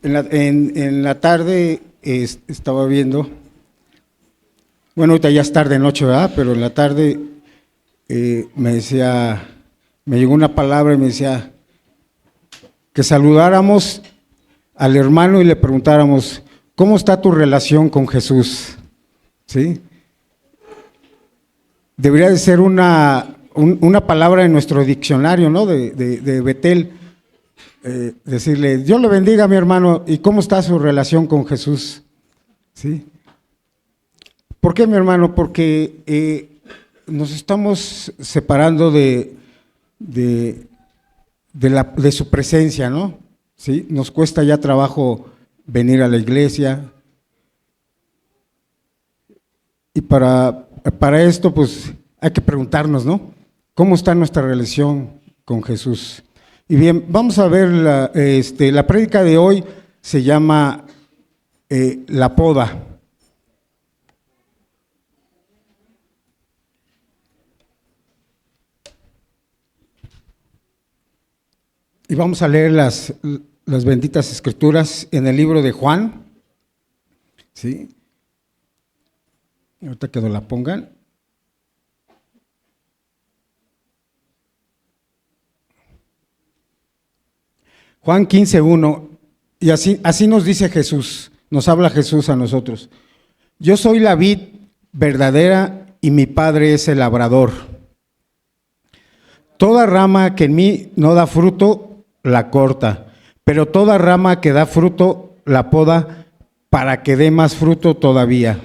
En la tarde estaba viendo, bueno, ahorita ya es tarde, noche, ¿verdad? Pero en la tarde me decía, me llegó una palabra y me decía que saludáramos al hermano y le preguntáramos, ¿cómo está tu relación con Jesús? ¿Sí? Debería de ser una palabra en nuestro diccionario, ¿no? De Betel. Decirle, Dios le bendiga, mi hermano, ¿y cómo está su relación con Jesús? ¿Sí? ¿Por qué, mi hermano? Porque nos estamos separando de su presencia, ¿no? ¿Sí? Nos cuesta ya trabajo venir a la iglesia. Y para esto, pues, hay que preguntarnos, ¿no? ¿Cómo está nuestra relación con Jesús? Y bien, vamos a ver la prédica de hoy se llama La Poda. Y vamos a leer las benditas escrituras en el libro de Juan, ¿sí? Ahorita que nos la pongan. Juan 15:1, y así nos dice Jesús, nos habla Jesús a nosotros. Yo soy la vid verdadera y mi Padre es el labrador. Toda rama que en mí no da fruto, la corta, pero toda rama que da fruto, la poda para que dé más fruto todavía.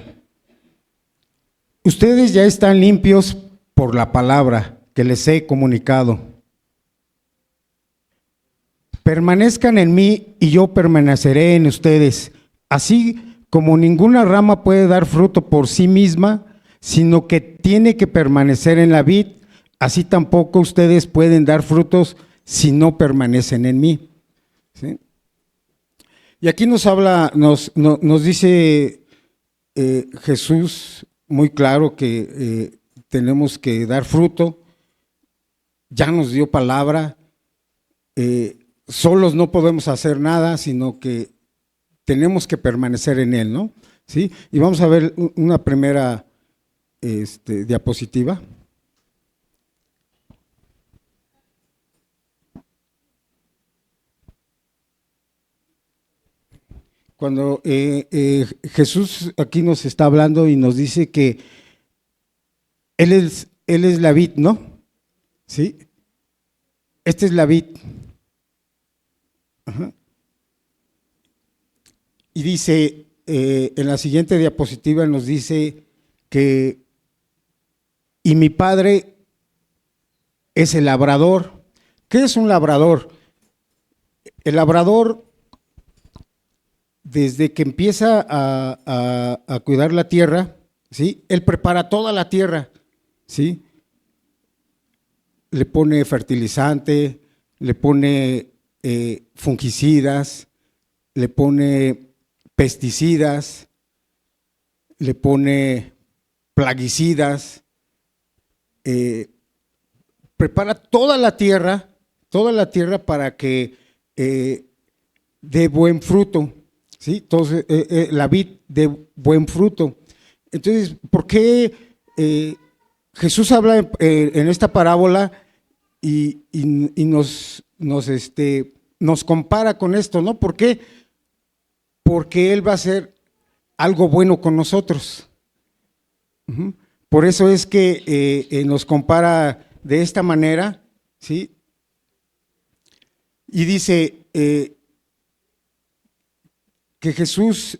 Ustedes ya están limpios por la palabra que les he comunicado. Permanezcan en mí y yo permaneceré en ustedes, así como ninguna rama puede dar fruto por sí misma, sino que tiene que permanecer en la vid, así tampoco ustedes pueden dar frutos si no permanecen en mí. ¿Sí? Y aquí nos habla, nos dice Jesús muy claro que tenemos que dar fruto, ya nos dio palabra, solos no podemos hacer nada, sino que tenemos que permanecer en Él, ¿no? ¿Sí? Y vamos a ver una primera diapositiva. Cuando Jesús aquí nos está hablando y nos dice que Él es la vid, ¿no? ¿Sí? Esta es la vid. Ajá. Y dice, en la siguiente diapositiva nos dice que, y mi Padre es el labrador. ¿Qué es un labrador? El labrador, desde que empieza a cuidar la tierra, ¿sí? Él prepara toda la tierra, ¿sí? Le pone fertilizante, le pone fungicidas, le pone pesticidas, le pone plaguicidas, prepara toda la tierra para que dé buen fruto, ¿sí? Entonces, la vid dé buen fruto. Entonces, ¿por qué Jesús habla en esta parábola y nos compara con esto, ¿no? ¿Por qué? Porque Él va a hacer algo bueno con nosotros. Por eso es que nos compara de esta manera, ¿sí? Y dice que Jesús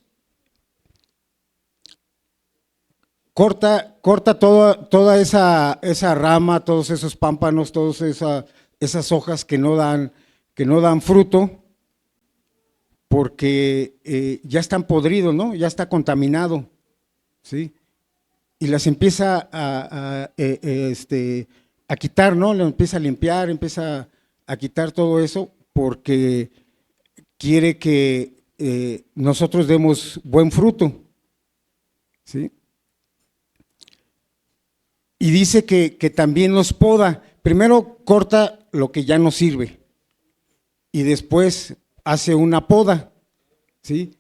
corta toda esa rama, todos esos pámpanos, todas esas hojas que no dan fruto, porque ya están podridos, ¿no? Ya está contaminado, ¿sí? Y las empieza a quitar, ¿no? Lo empieza a limpiar, empieza a quitar todo eso, porque quiere que nosotros demos buen fruto, ¿sí? Y dice que también nos poda. Primero corta lo que ya no sirve y después hace una poda, ¿sí?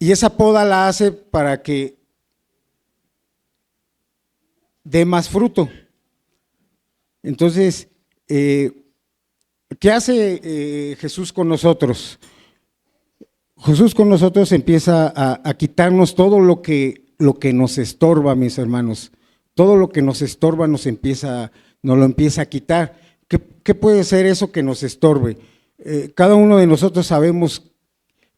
Y esa poda la hace para que dé más fruto. Entonces, ¿qué hace Jesús con nosotros? Jesús con nosotros empieza a quitarnos todo lo que nos estorba, mis hermanos. Todo lo que nos estorba nos lo empieza a quitar. ¿Qué puede ser eso que nos estorbe? Cada uno de nosotros sabemos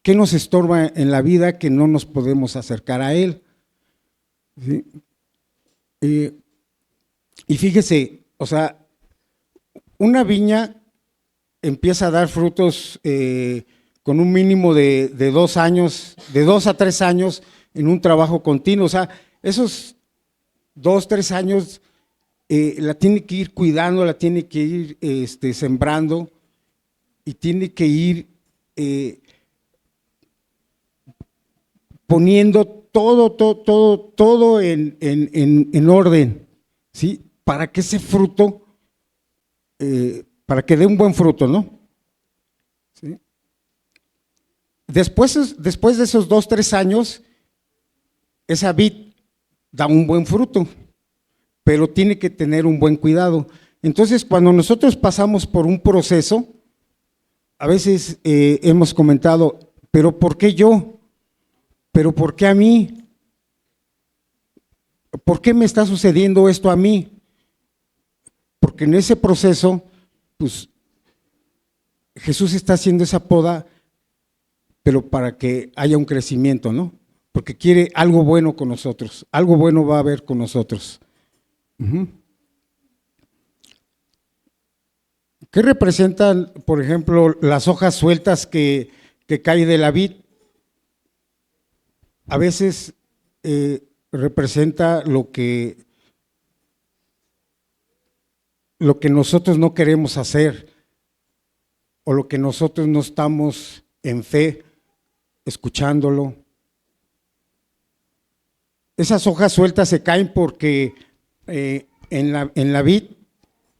qué nos estorba en la vida, que no nos podemos acercar a Él. ¿Sí? Y fíjese, o sea, una viña empieza a dar frutos con un mínimo de 2 años, de 2 a 3 años en un trabajo continuo. O sea, esos 2, 3 años la tiene que ir cuidando, la tiene que ir sembrando y tiene que ir poniendo todo en orden, ¿sí? Para que ese fruto, para que dé un buen fruto, ¿no? ¿Sí? Después de esos 2, 3 años, esa vid da un buen fruto, pero tiene que tener un buen cuidado. Entonces, cuando nosotros pasamos por un proceso, a veces hemos comentado, pero ¿por qué yo? ¿Pero por qué a mí? ¿Por qué me está sucediendo esto a mí? Porque en ese proceso, pues, Jesús está haciendo esa poda, pero para que haya un crecimiento, ¿no? Porque quiere algo bueno con nosotros, algo bueno va a haber con nosotros. ¿Qué representan, por ejemplo, las hojas sueltas que caen de la vid? A veces representa lo que nosotros no queremos hacer o lo que nosotros no estamos en fe escuchándolo. Esas hojas sueltas se caen porque en la vid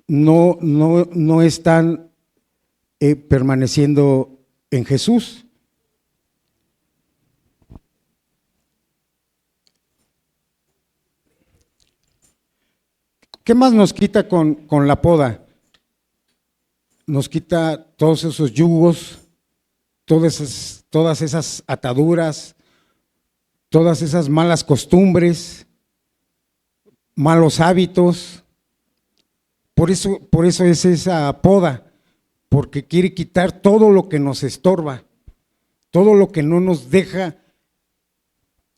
no están permaneciendo en Jesús. ¿Qué más nos quita con la poda? Nos quita todos esos yugos, todas esas ataduras, todas esas malas costumbres, malos hábitos. Por eso es esa poda, porque quiere quitar todo lo que nos estorba, todo lo que no nos deja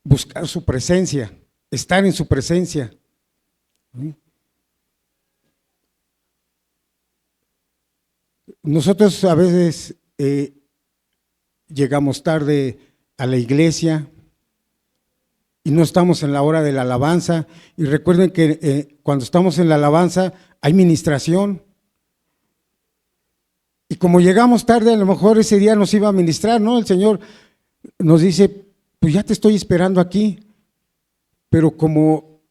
buscar su presencia, estar en su presencia. Nosotros a veces llegamos tarde a la iglesia y no estamos en la hora de la alabanza. Y recuerden que cuando estamos en la alabanza hay ministración. Y como llegamos tarde, a lo mejor ese día nos iba a ministrar, ¿no? El Señor nos dice, pues ya te estoy esperando aquí. Pero como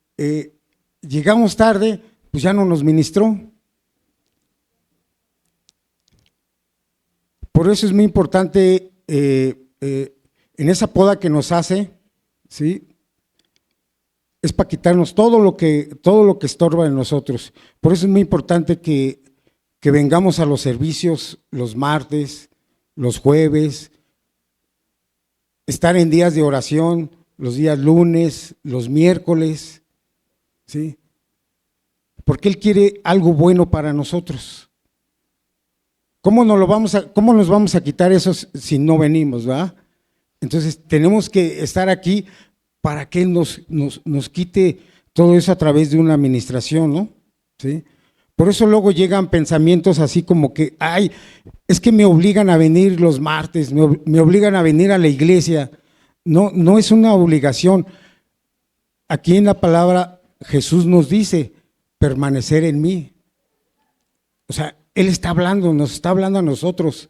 llegamos tarde, pues ya no nos ministró. Por eso es muy importante en esa poda que nos hace, ¿sí? Es para quitarnos todo lo que estorba en nosotros. Por eso es muy importante que vengamos a los servicios los martes, los jueves, estar en días de oración, los días lunes, los miércoles, ¿sí? Porque Él quiere algo bueno para nosotros. ¿Cómo nos vamos a quitar eso si no venimos, verdad? Entonces tenemos que estar aquí para que Él nos quite todo eso a través de una administración, ¿no? ¿Sí? Por eso luego llegan pensamientos así como que, ay, es que me obligan a venir los martes, me obligan a venir a la iglesia. No es una obligación. Aquí en la palabra Jesús nos dice, permanecer en mí. O sea, Él está hablando, nos está hablando a nosotros.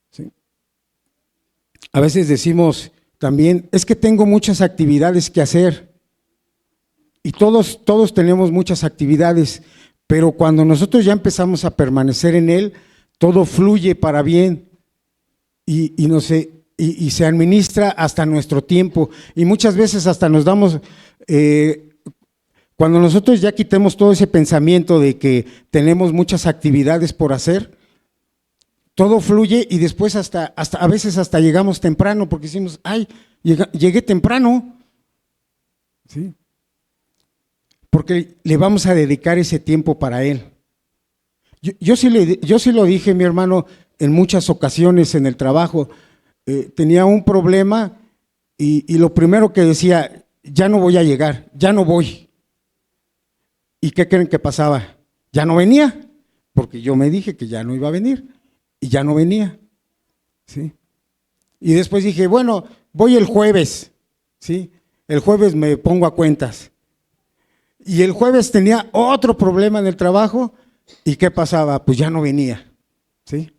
¿Sí? A veces decimos también, es que tengo muchas actividades que hacer. Y todos tenemos muchas actividades, pero cuando nosotros ya empezamos a permanecer en Él, todo fluye para bien. y se administra hasta nuestro tiempo. Y muchas veces hasta nos damos, cuando nosotros ya quitemos todo ese pensamiento de que tenemos muchas actividades por hacer, todo fluye y después a veces hasta llegamos temprano porque decimos, ay, llegué temprano, ¿sí? Porque le vamos a dedicar ese tiempo para Él. Yo sí lo dije, mi hermano, en muchas ocasiones en el trabajo. Tenía un problema y lo primero que decía, ya no voy a llegar, ya no voy. ¿Y qué creen que pasaba? Ya no venía, porque yo me dije que ya no iba a venir y ya no venía, ¿sí? Y después dije, bueno, voy el jueves, ¿sí? El jueves me pongo a cuentas. Y el jueves tenía otro problema en el trabajo y ¿qué pasaba? Pues ya no venía, ¿sí?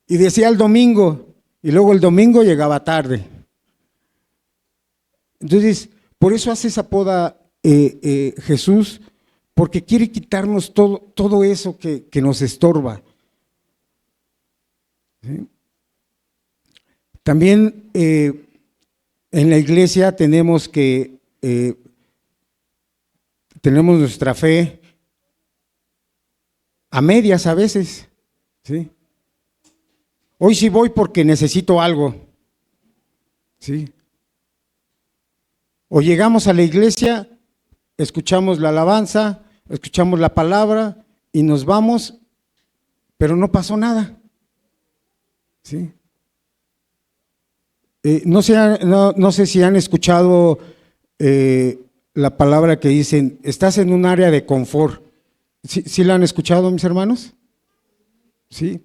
Y decía el domingo, y luego el domingo llegaba tarde. Entonces, por eso hace esa poda Jesús, porque quiere quitarnos todo eso que nos estorba. ¿Sí? También en la iglesia tenemos nuestra fe a medias a veces, ¿sí? Hoy sí voy porque necesito algo, ¿sí? O llegamos a la iglesia, escuchamos la alabanza, escuchamos la palabra y nos vamos, pero no pasó nada, ¿sí? No sé si han escuchado la palabra que dicen, estás en un área de confort. ¿Sí la han escuchado, mis hermanos? ¿Sí?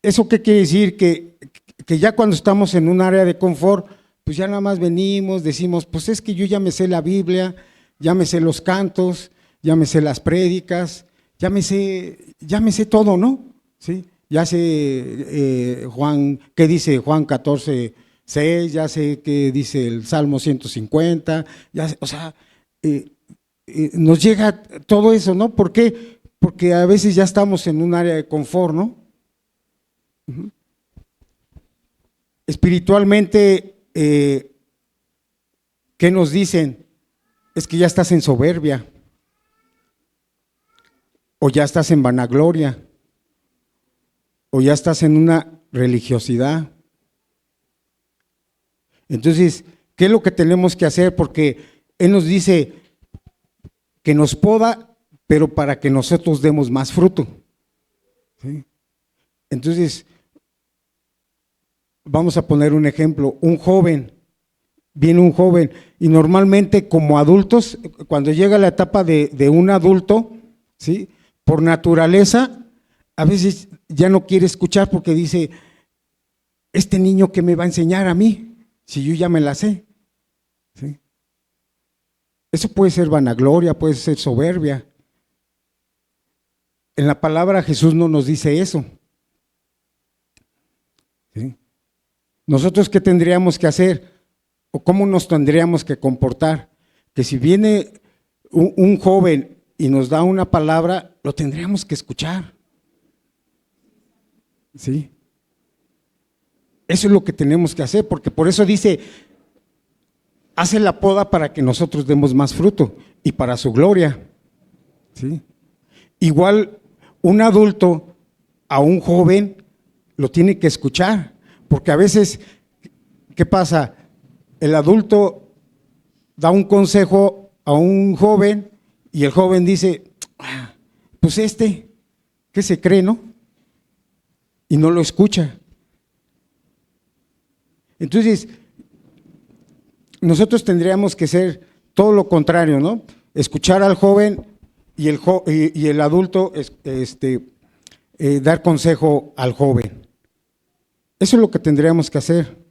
¿Eso qué quiere decir? Que ya cuando estamos en un área de confort, pues ya nada más venimos, decimos, pues es que yo ya me sé la Biblia, ya me sé los cantos, ya me sé las prédicas, ya me sé todo, ¿no? ¿Sí? Ya sé qué dice Juan 14:6, ya sé qué dice el Salmo 150, o sea, nos llega todo eso, ¿no? ¿Por qué? Porque a veces ya estamos en un área de confort, ¿no? Uh-huh. Espiritualmente, ¿qué nos dicen? Es que ya estás en soberbia, o ya estás en vanagloria, o ya estás en una religiosidad. Entonces, ¿qué es lo que tenemos que hacer? Porque Él nos dice que nos poda, pero para que nosotros demos más fruto, ¿sí? Entonces, vamos a poner un ejemplo, viene un joven y normalmente como adultos, cuando llega la etapa de un adulto, ¿sí? Por naturaleza, a veces ya no quiere escuchar porque dice, este niño ¿qué me va a enseñar a mí? Si yo ya me la sé, ¿sí? Eso puede ser vanagloria, puede ser soberbia. En la palabra Jesús no nos dice eso, ¿sí? ¿Nosotros qué tendríamos que hacer? ¿O cómo nos tendríamos que comportar? Que si viene un joven y nos da una palabra, lo tendríamos que escuchar, ¿sí? Eso es lo que tenemos que hacer, porque por eso dice, hace la poda para que nosotros demos más fruto y para su gloria, ¿sí? Igual un adulto a un joven lo tiene que escuchar, porque a veces, ¿qué pasa? El adulto da un consejo a un joven y el joven dice, pues ¿qué se cree, no? Y no lo escucha. Entonces, nosotros tendríamos que ser todo lo contrario, ¿no? Escuchar al joven y el adulto dar consejo al joven. Eso es lo que tendríamos que hacer.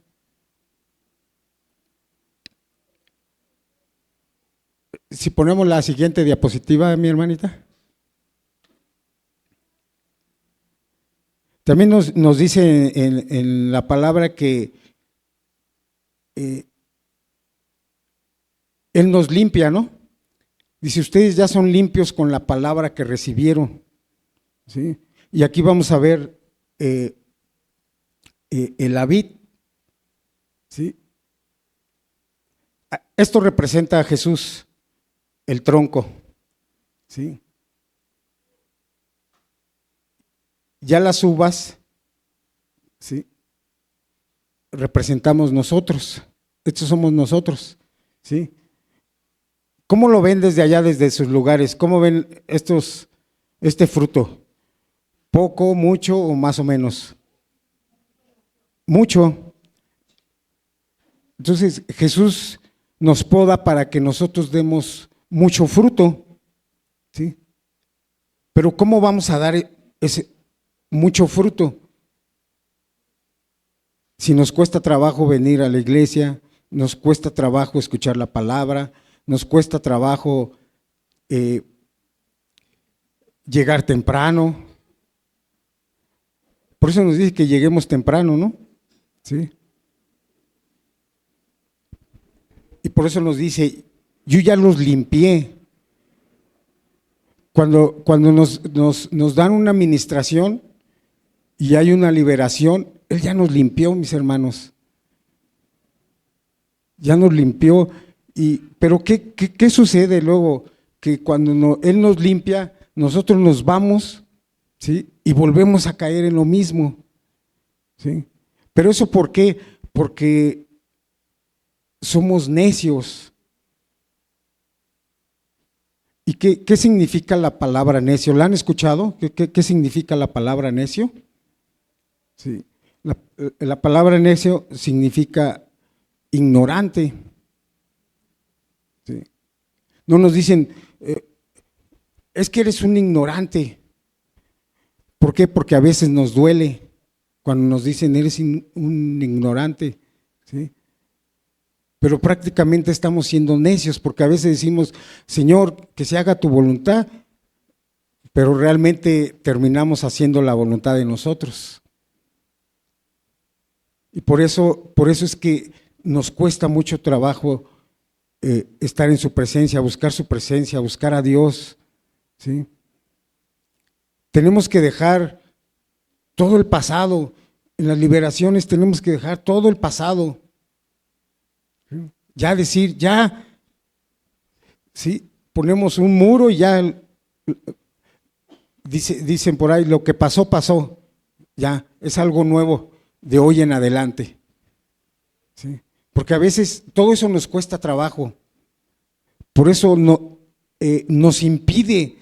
Si ponemos la siguiente diapositiva, mi hermanita. También nos dice en la palabra que Él nos limpia, ¿no? Dice, ustedes ya son limpios con la palabra que recibieron, ¿sí? Y aquí vamos a ver en la vid. ¿Sí? Esto representa a Jesús, el tronco. ¿Sí? Ya las uvas, ¿sí?, representamos nosotros. Estos somos nosotros. ¿Sí? ¿Cómo lo ven desde allá, desde sus lugares? ¿Cómo ven este fruto? ¿Poco, mucho o más o menos? Mucho. Entonces Jesús nos poda para que nosotros demos mucho fruto. ¿Sí? Pero ¿cómo vamos a dar ese mucho fruto? Si nos cuesta trabajo venir a la iglesia, nos cuesta trabajo escuchar la palabra, nos cuesta trabajo llegar temprano. Por eso nos dice que lleguemos temprano, ¿no? Sí. Y por eso nos dice, yo ya los limpié. Cuando nos dan una administración y hay una liberación, Él ya nos limpió, mis hermanos. Ya nos limpió. Pero ¿qué sucede luego? Que cuando Él nos limpia, nosotros nos vamos, ¿sí?, y volvemos a caer en lo mismo. ¿Sí? Pero eso ¿por qué? Porque somos necios. ¿Y qué significa la palabra necio? ¿La han escuchado? ¿Qué significa la palabra necio? Sí. La palabra necio significa ignorante. Sí. No nos dicen, es que eres un ignorante. ¿Por qué? Porque a veces nos duele cuando nos dicen eres un ignorante. ¿Sí? Pero prácticamente estamos siendo necios, porque a veces decimos, Señor, que se haga tu voluntad, pero realmente terminamos haciendo la voluntad de nosotros. Y por eso es que nos cuesta mucho trabajo estar en su presencia, buscar su presencia, buscar a Dios. ¿Sí? Tenemos que dejar todo el pasado. En las liberaciones tenemos que dejar todo el pasado. Ya decir, ya, ¿sí?, ponemos un muro y ya, dicen por ahí, lo que pasó, pasó. Ya, es algo nuevo de hoy en adelante. ¿Sí? Porque a veces todo eso nos cuesta trabajo. Por eso nos impide,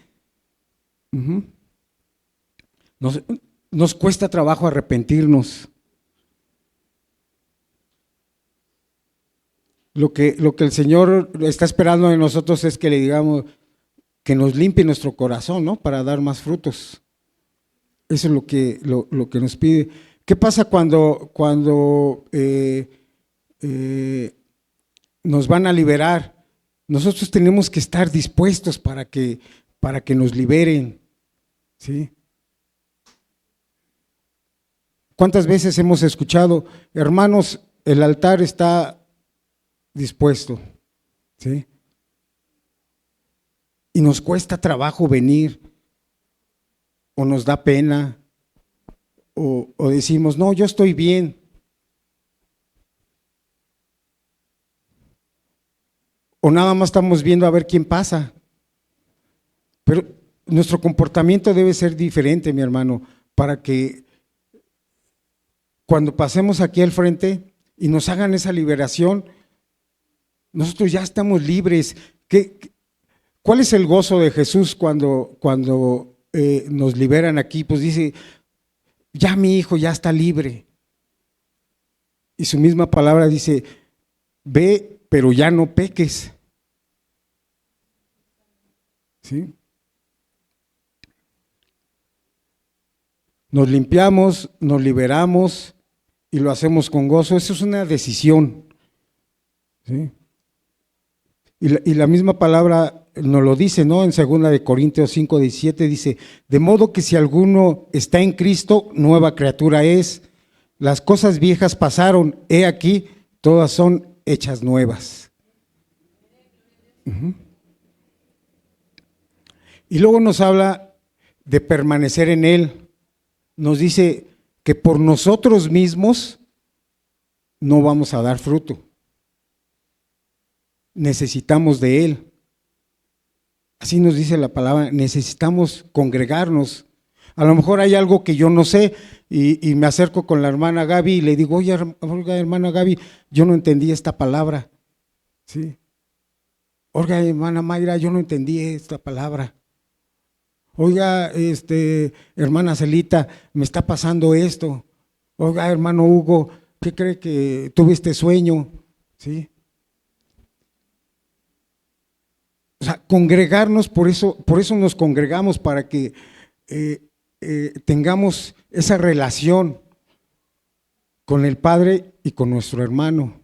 nos cuesta trabajo arrepentirnos. Lo que el Señor está esperando de nosotros es que le digamos que nos limpie nuestro corazón, ¿no?, para dar más frutos. Eso es lo que nos pide. ¿Qué pasa cuando nos van a liberar? Nosotros tenemos que estar dispuestos para que nos liberen. ¿Sí? ¿Cuántas veces hemos escuchado, hermanos, el altar está dispuesto? ¿Sí? Y nos cuesta trabajo venir, o nos da pena, o decimos, no, yo estoy bien. O nada más estamos viendo a ver quién pasa. Pero nuestro comportamiento debe ser diferente, mi hermano, para que cuando pasemos aquí al frente y nos hagan esa liberación, nosotros ya estamos libres. ¿Cuál es el gozo de Jesús cuando nos liberan aquí? Pues dice, ya mi hijo ya está libre. Y su misma palabra dice, ve, pero ya no peques. ¿Sí? Nos limpiamos, nos liberamos y lo hacemos con gozo. Eso es una decisión. ¿Sí? Y la misma palabra nos lo dice, ¿no? En 2 Corintios 5:17 dice, de modo que si alguno está en Cristo, nueva criatura es. Las cosas viejas pasaron, he aquí, todas son hechas nuevas. Y luego nos habla de permanecer en Él. Nos dice que por nosotros mismos no vamos a dar fruto. Necesitamos de Él. Así nos dice la palabra, necesitamos congregarnos. A lo mejor hay algo que yo no sé y me acerco con la hermana Gaby y le digo, oye, hermana Gaby, yo no entendí esta palabra. ¿Sí? Oiga, hermana Mayra, yo no entendí esta palabra. Oiga, hermana Celita, me está pasando esto. Oiga, hermano Hugo, ¿qué cree que tuviste sueño? ¿Sí? O sea, congregarnos, por eso nos congregamos, para que tengamos esa relación con el Padre y con nuestro hermano.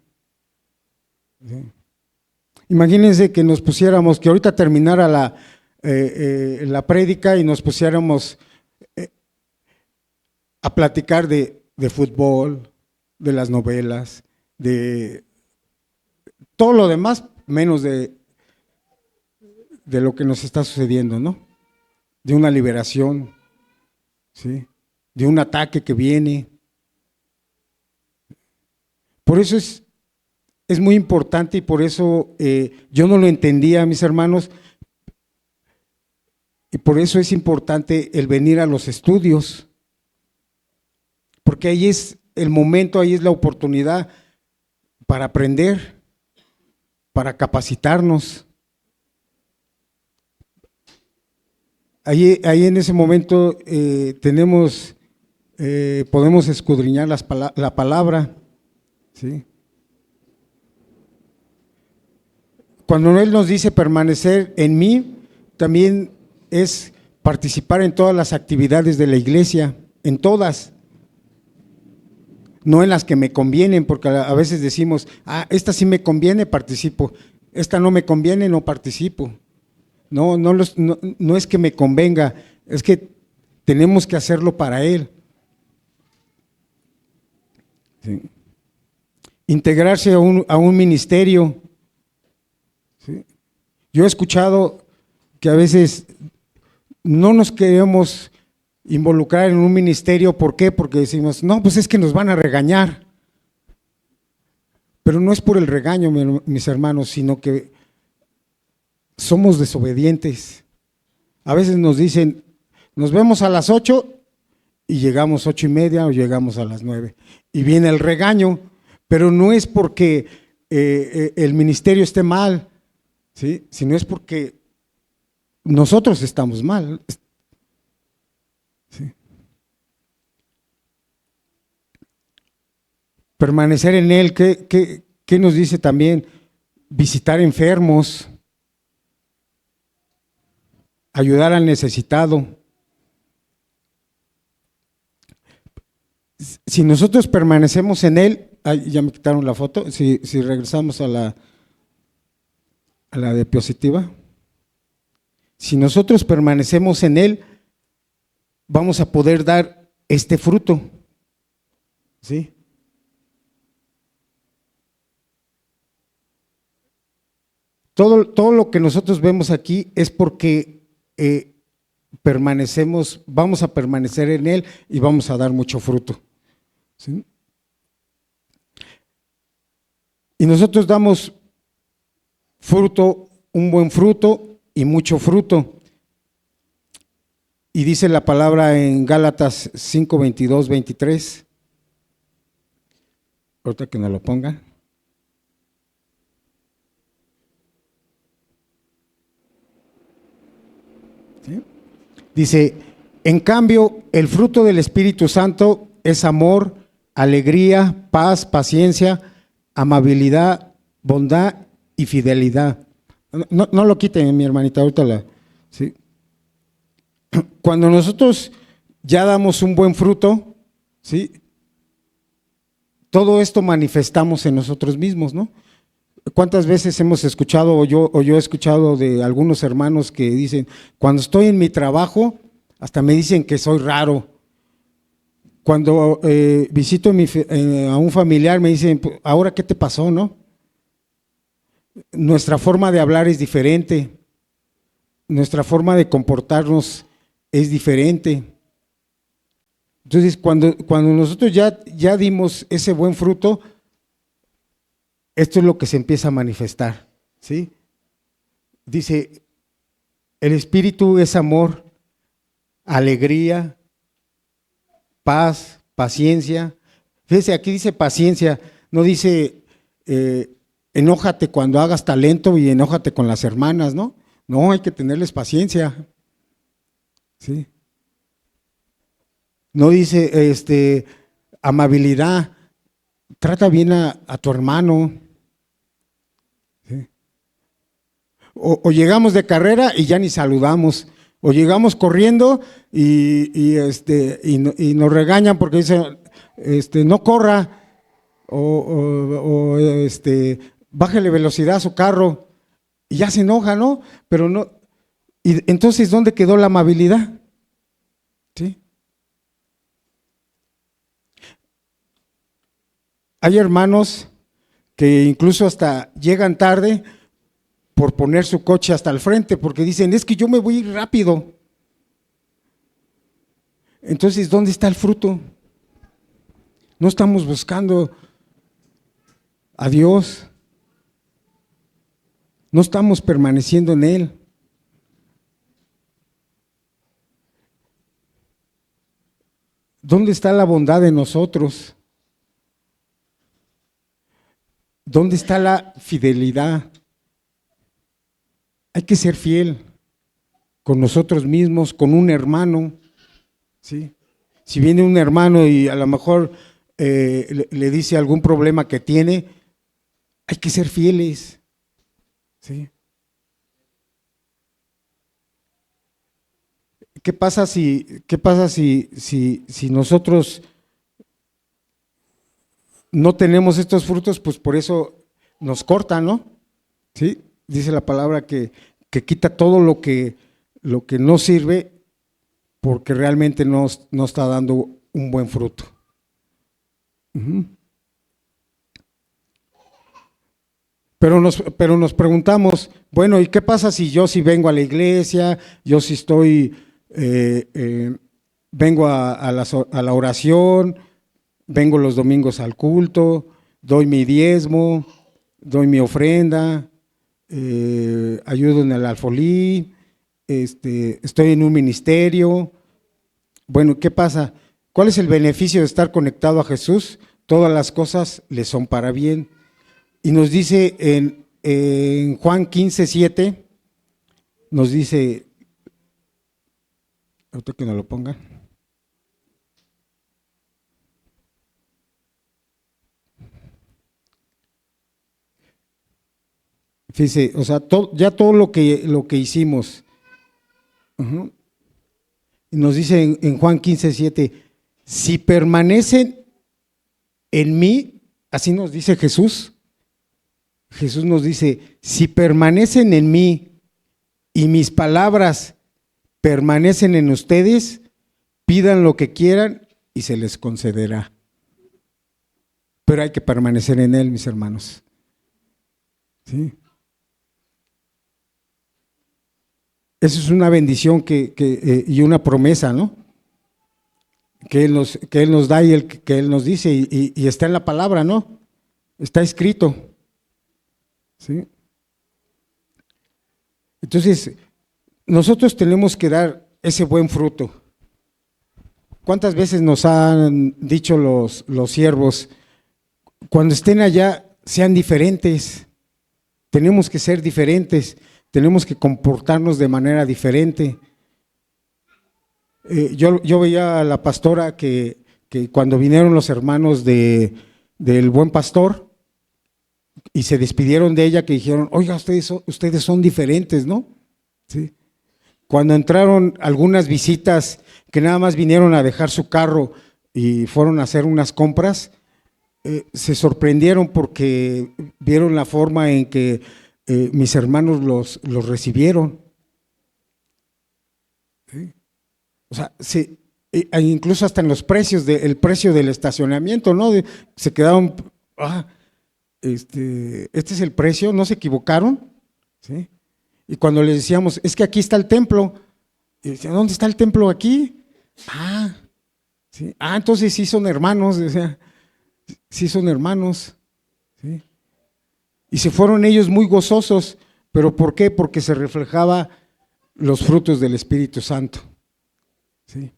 ¿Sí? Imagínense que nos pusiéramos, que ahorita terminara la prédica y nos pusiéramos a platicar de fútbol, de las novelas, de todo lo demás, menos de lo que nos está sucediendo, ¿no? De una liberación, ¿sí? De un ataque que viene. Por eso es muy importante y por eso yo no lo entendía, mis hermanos, y por eso es importante el venir a los estudios, porque ahí es el momento, ahí es la oportunidad para aprender, para capacitarnos. Ahí en ese momento podemos escudriñar la palabra, ¿sí? Cuando Él nos dice permanecer en mí, también es participar en todas las actividades de la iglesia, en todas, no en las que me convienen, porque a veces decimos, esta sí me conviene, participo, esta no me conviene, no participo. No es que me convenga, es que tenemos que hacerlo para Él. Sí. Integrarse a un ministerio. ¿Sí? Yo he escuchado que a veces no nos queremos involucrar en un ministerio. ¿Por qué? Porque decimos, no, pues es que nos van a regañar. Pero no es por el regaño, mis hermanos, sino que somos desobedientes. A veces nos dicen, nos vemos a las 8 y llegamos 8:30 o llegamos a las 9. Y viene el regaño, pero no es porque el ministerio esté mal, ¿sí? Sino es porque nosotros estamos mal. ¿Sí? Permanecer en Él, ¿qué nos dice también? Visitar enfermos, ayudar al necesitado. Si nosotros permanecemos en Él, ya me quitaron la foto, si regresamos a la diapositiva, si nosotros permanecemos en Él, vamos a poder dar este fruto, ¿sí? Todo lo que nosotros vemos aquí es porque vamos a permanecer en Él y vamos a dar mucho fruto, ¿sí? Y nosotros damos fruto, un buen fruto y mucho fruto. Y dice la palabra en Gálatas 5:22-23. Ahorita que nos lo ponga. ¿Sí? Dice, en cambio, el fruto del Espíritu Santo es amor, alegría, paz, paciencia, amabilidad, bondad y fidelidad. No lo quiten, mi hermanita, ahorita ¿sí? Cuando nosotros ya damos un buen fruto, ¿sí? Todo esto manifestamos en nosotros mismos, ¿no? ¿Cuántas veces hemos escuchado o yo he escuchado de algunos hermanos que dicen, cuando estoy en mi trabajo, hasta me dicen que soy raro? Cuando visito a un familiar me dicen, ¿ahora qué te pasó, no? Nuestra forma de hablar es diferente, nuestra forma de comportarnos es diferente. Entonces, cuando nosotros ya dimos ese buen fruto, esto es lo que se empieza a manifestar, ¿sí? Dice, el Espíritu es amor, alegría, paz, paciencia. Fíjese, aquí dice paciencia, no dice enójate cuando hagas talento y enójate con las hermanas, ¿no? No, hay que tenerles paciencia, ¿sí? No dice amabilidad, trata bien a tu hermano, ¿sí? O llegamos de carrera y ya ni saludamos, o llegamos corriendo y nos regañan porque dicen, no corra, o bájale velocidad a su carro, y ya se enoja, ¿no? Pero no, y entonces, ¿dónde quedó la amabilidad? ¿Sí? Hay hermanos que incluso hasta llegan tarde por poner su coche hasta el frente, porque dicen, es que yo me voy a ir rápido. Entonces, ¿dónde está el fruto? No estamos buscando a Dios, no estamos permaneciendo en Él. ¿Dónde está la bondad de nosotros? ¿Dónde está la fidelidad? Hay que ser fiel con nosotros mismos, con un hermano, ¿sí? Si viene un hermano y a lo mejor le dice algún problema que tiene, hay que ser fieles, ¿sí? ¿Qué pasa si nosotros no tenemos estos frutos? Pues por eso nos cortan, ¿no? ¿Sí? Dice la palabra que quita todo lo que no sirve, porque realmente no está dando un buen fruto. Pero nos preguntamos, bueno, ¿y qué pasa si yo sí vengo a la iglesia, yo sí estoy, vengo a la oración, vengo los domingos al culto, doy mi diezmo, doy mi ofrenda, ayudo en el alfolí, estoy en un ministerio? Bueno, ¿qué pasa? ¿Cuál es el beneficio de estar conectado a Jesús? Todas las cosas le son para bien. Y nos dice en Juan 15:7, nos dice, ahorita que nos lo pongan. Fíjese, o sea, ya todo lo que hicimos. Y nos dice en Juan 15:7, si permanecen en mí, así nos dice Jesús. Jesús nos dice, si permanecen en mí y mis palabras permanecen en ustedes, pidan lo que quieran y se les concederá. Pero hay que permanecer en Él, mis hermanos. ¿Sí? Eso es una bendición y una promesa, ¿no? Que Él nos da y que Él nos dice, y está en la palabra, ¿no? Está escrito. ¿Sí? Entonces, nosotros tenemos que dar ese buen fruto. ¿Cuántas veces nos han dicho los siervos, cuando estén allá, sean diferentes? Tenemos que ser diferentes, tenemos que comportarnos de manera diferente. Yo veía a la pastora que cuando vinieron los hermanos del Buen Pastor y se despidieron de ella, que dijeron, oiga, ustedes son diferentes, ¿no? ¿Sí? Cuando entraron algunas visitas que nada más vinieron a dejar su carro y fueron a hacer unas compras, se sorprendieron porque vieron la forma en que mis hermanos los recibieron. ¿Sí? O sea, incluso hasta en los precios, el precio del estacionamiento, ¿no? Se quedaron, este es el precio, no se equivocaron, ¿sí? Y cuando les decíamos, es que aquí está el templo, y decían, ¿dónde está el templo aquí? ¿Sí? ¿sí? Ah, entonces sí son hermanos, o sea, sí son hermanos. ¿Sí? Y se fueron ellos muy gozosos, pero ¿por qué? Porque se reflejaba los frutos del Espíritu Santo. ¿Sí?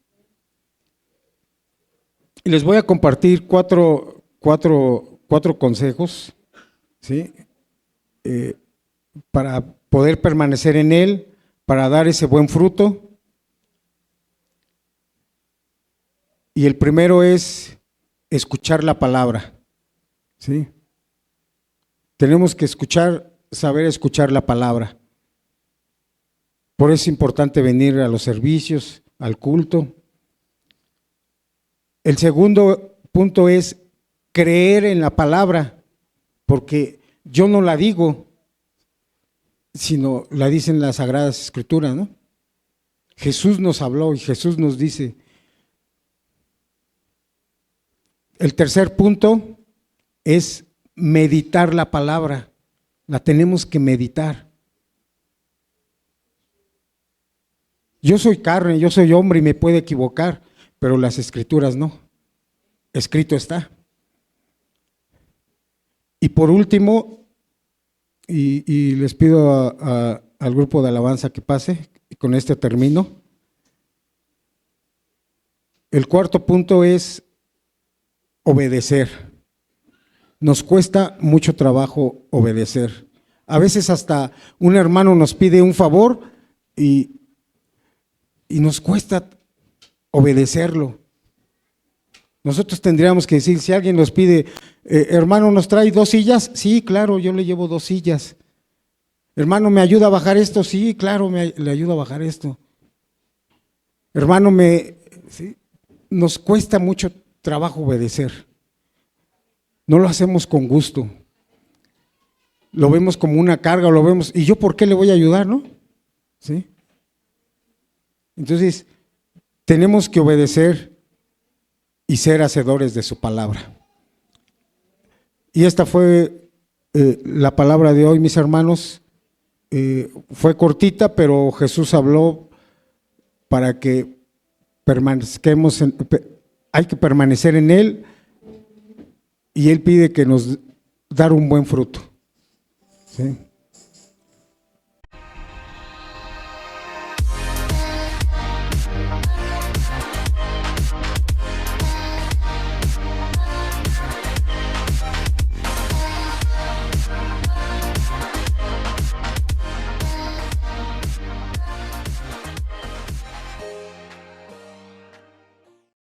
Y les voy a compartir cuatro consejos, ¿sí? Para poder permanecer en Él, para dar ese buen fruto. Y el primero es escuchar la palabra, ¿sí? Tenemos que saber escuchar la palabra. Por eso es importante venir a los servicios, al culto. El segundo punto es creer en la palabra, porque yo no la digo, sino la dicen las Sagradas Escrituras, ¿no? Jesús nos habló y Jesús nos dice. El tercer punto es meditar la palabra, la tenemos que meditar. Yo soy carne, yo soy hombre y me puedo equivocar, pero las Escrituras no. Escrito está. Y por último, y les pido al grupo de alabanza que pase, y con este termino. El cuarto punto es obedecer. Nos cuesta mucho trabajo obedecer. A veces hasta un hermano nos pide un favor y nos cuesta obedecerlo. Nosotros tendríamos que decir, si alguien nos pide, hermano, ¿nos trae 2 sillas? Sí, claro, yo le llevo 2 sillas. Hermano, ¿me ayuda a bajar esto? Sí, claro, le ayudo a bajar esto. Hermano, ¿sí? Nos cuesta mucho trabajo obedecer. No lo hacemos con gusto. Lo vemos como una carga, lo vemos, ¿y yo por qué le voy a ayudar, no? ¿Sí? Entonces, tenemos que obedecer y ser hacedores de su palabra. Y esta fue la palabra de hoy, mis hermanos. Fue cortita, pero Jesús habló para que permanezcamos, hay que permanecer en Él, y Él pide que nos dar un buen fruto. ¿Sí?